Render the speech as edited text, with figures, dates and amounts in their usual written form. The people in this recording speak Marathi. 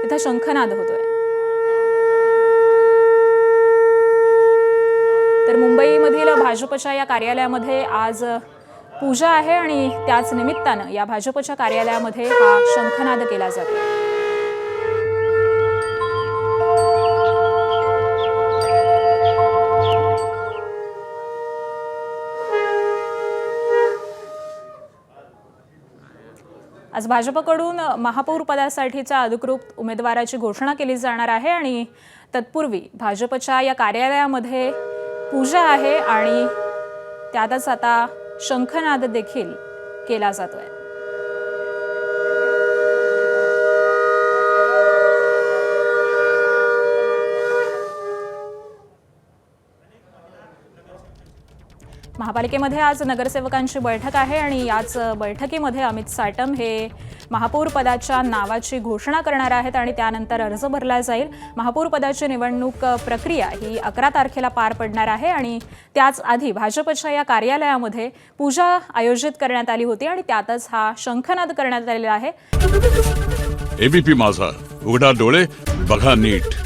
इथं शंखनाद होतोय। तर मुंबईमधील भाजपच्या या कार्यालयामध्ये आज पूजा आहे आणि त्याच निमित्तानं या भाजपच्या कार्यालयामध्ये हा शंखनाद केला जातो। आज भाजपकडून महापौर पदासाठीच्या अधिकृत उमेदवाराची घोषणा केली जाणार आहे आणि तत्पूर्वी भाजपच्या या कार्यालयामध्ये पूजा आहे आणि त्यातच आता शंखनाद देखील केला जातोय। महापालिकेमध्ये आज नगरसेवकांची बैठक आहे आणि याच बैठकीमध्ये अमित साटम हे महापौर पदाच्या नावाची घोषणा करणार आहेत आणि त्यानंतर अर्ज भरला जाईल। महापौर पदाची निवडणूक प्रक्रिया ही 11 तारखेला पार पडणार आहे आणि त्याच आधी भाजपच्या या कार्यालयामध्ये पूजा आयोजित करण्यात आली होती आणि त्यातच हा शंखनाद करण्यात आलेला आहे। एबीपी माझा, उघडा डोळे बघा नीट।